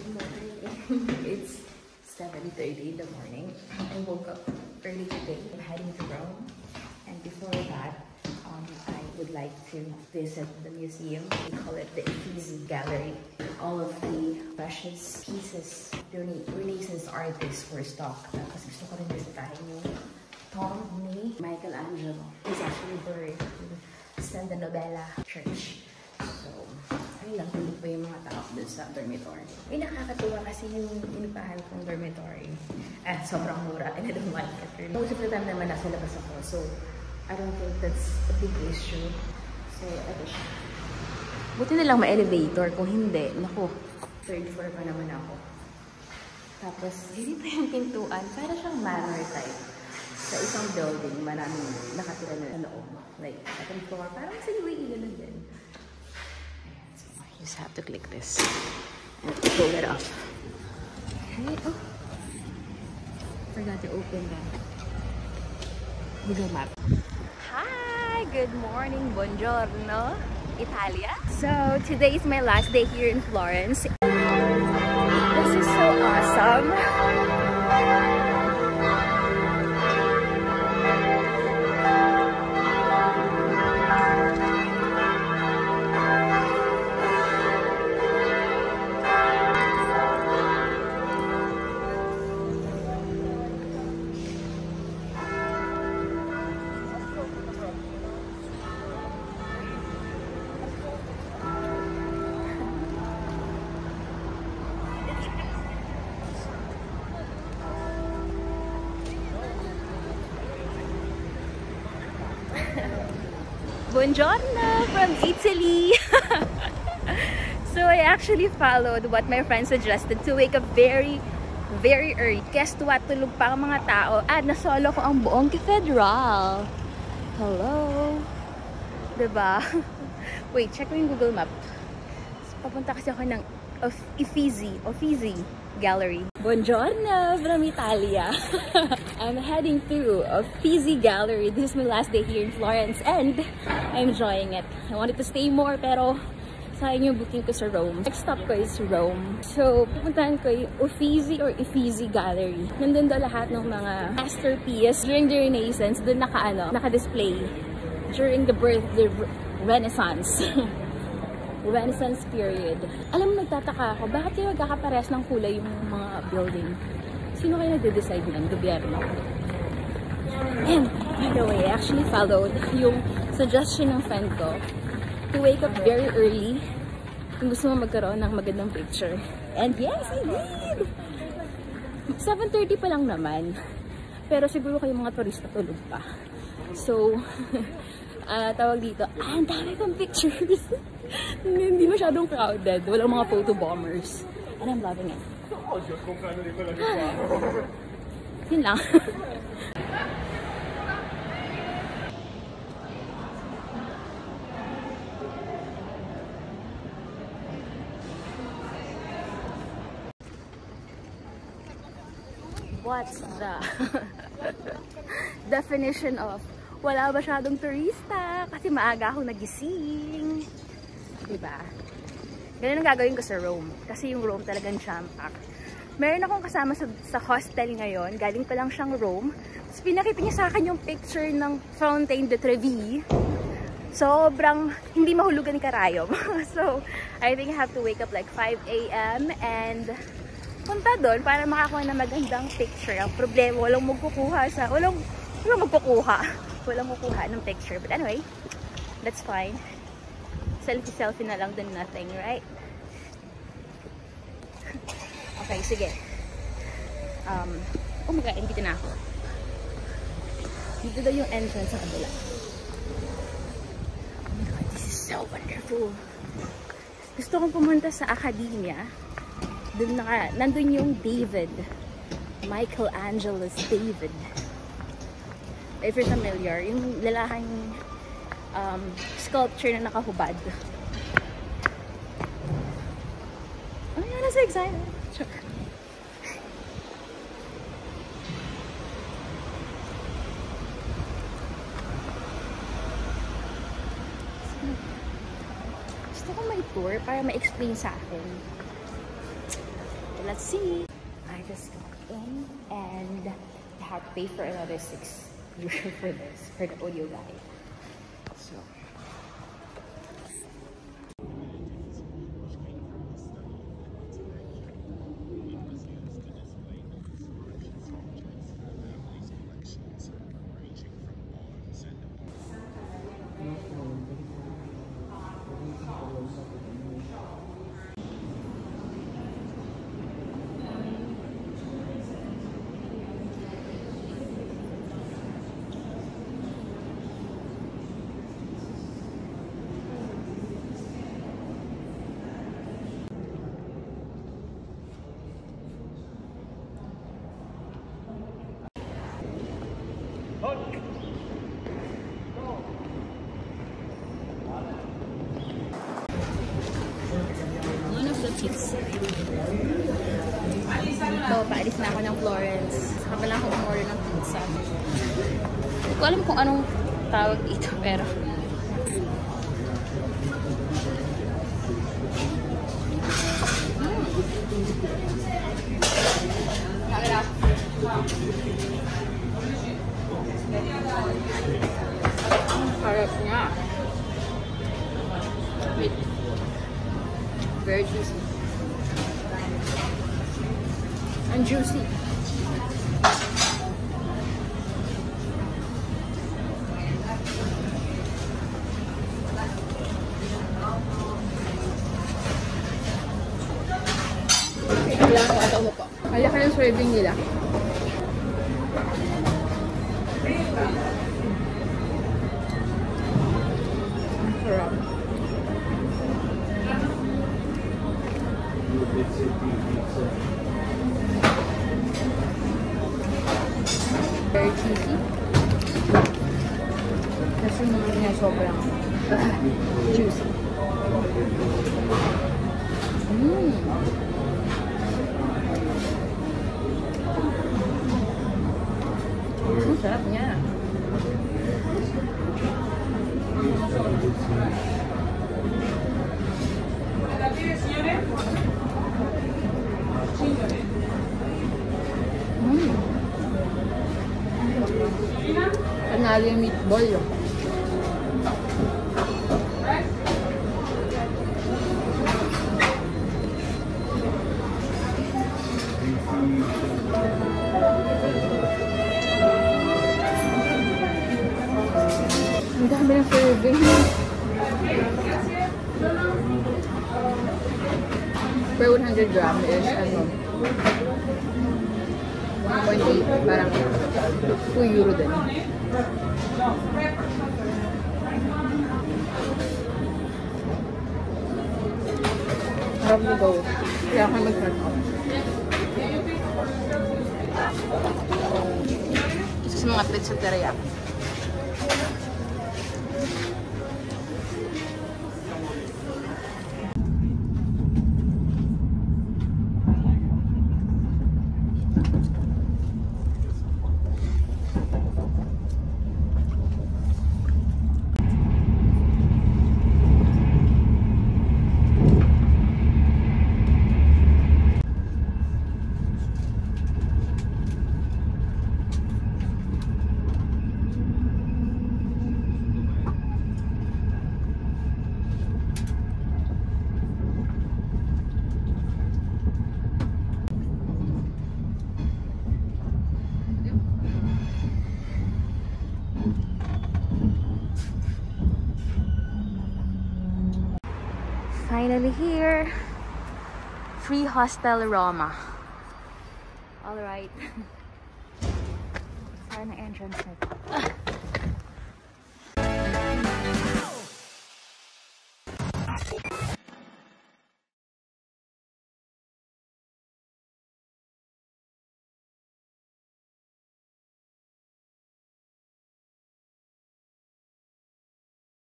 Good morning. It's 7:30 in the morning. I woke up early today. I'm heading to Rome. And before that, I would like to visit the museum. We call it the Uffizi Gallery. All of the precious pieces, Renaissance artists were stocked. Kasi gusto ko rin bisitahin yung tomb ni Michelangelo. He's actually buried in San Donabella Church. So, ayun lang, tulog pa yung mga tao dun sa dormitory. Ay, nakakatuwa kasi yung inupahan kong dormitory. Sobrang mura and I don't like it. Most of the time naman nasa labas ako. So, I don't think that's a big issue. So, ito siya. Buti na lang may elevator. Kung hindi, naku, third floor pa naman ako. Tapos, hindi pa yung pintuan. Para siyang manor type. Sa isang building, maraming nakatira na loob. Like, second floor. Parang sa UAE ganun din. Just have to click this and pull it off. Okay. Oh, forgot to open the Google Map. Hi, good morning, buongiorno, Italia. So today is my last day here in Florence. This is so awesome. Buongiorno from Italy! So I actually followed what my friend suggested to wake up very early. Guess what? Tulog pa ang mga tao at nasolo ko ang buong cathedral. Hello? Diba? Wait, check ko yung Google Map. Papunta kasi ako ng Uffizi Gallery. Buongiorno from Italia. I'm heading to Uffizi Gallery. This is my last day here in Florence and I'm enjoying it. I wanted to stay more pero sayang yung booking ko sa Rome. Next stop ko is Rome. So, pupuntahan ko yung Uffizi Gallery. Nandun daw lahat ng mga masterpiece during the Renaissance. Doon naka-display during the Renaissance. Renaissance period. Alam mo, nagtataka ako, bakit kayo magkakapares ng kulay yung mga building? Sino kayo nagde-decide yan? Gobyerno. And, by the way, I actually followed yung suggestion ng friend ko to wake up very early kung gusto mo magkaroon ng magandang picture. And yes, I did! 7:30 pa lang naman. Pero siguro kayo mga turista tulog pa. So, tawag dito, ang dami kong pictures. Hindi masyadong crowded. Walang mga photo bombers. And I'm loving it. Yun lang. What's the definition of wala masyadong turista kasi maaga ako nagising? Diba? Ganun ang gagawin ko sa Rome. Kasi yung Rome talagang jam-packed. Meron akong kasama sa hostel ngayon. Galing pa lang siyang Rome. Tapos pinakita niya sa akin yung picture ng Fountain de Trevi. Sobrang hindi mahulugan ni karayom. So, I think I have to wake up like 5 AM and punta doon para makakuha ng magandang picture. Ang problema, walang magkukuha ng picture. But anyway, that's fine. Selfie na lang din, nothing, right? Okay, sige. Oh my God, dito na ako. Dito daw yung entrance sa kabila. Oh my God, this is so wonderful. Gusto kong pumunta sa Academia. Nandun yung David. Michelangelo's David. If you're familiar, yung lalahang sculpture na nakahubad. Oh yeah, I'm so excited. Sure. Gusto ko may tour para ma-explain sa akin. let's see. I just got in and I have to pay for another 6 euro for this, for the audio guide. So one of the kids. So, paalis na ako ng Florence. Saka pala ako umorder ng pizza. Hindi ko alam kung anong tawag dito, pero harap niya. Wait. Very juicy. And juicy. Kaya ka ng serving nila. Sarap. Very cheesy. Kasi naman niya sobrang juicy. Ang sarap niya. Panalo yung meatball yun. Ang dami ng serving. Per 100 gram is ano, 1.8, parang 2 euro din. Harap na go. Kaya ako mag-turn off. Isa sa mga pizza teriyaki. Finally here. Free Hostel Roma. Alright. Saan ang entrance nito?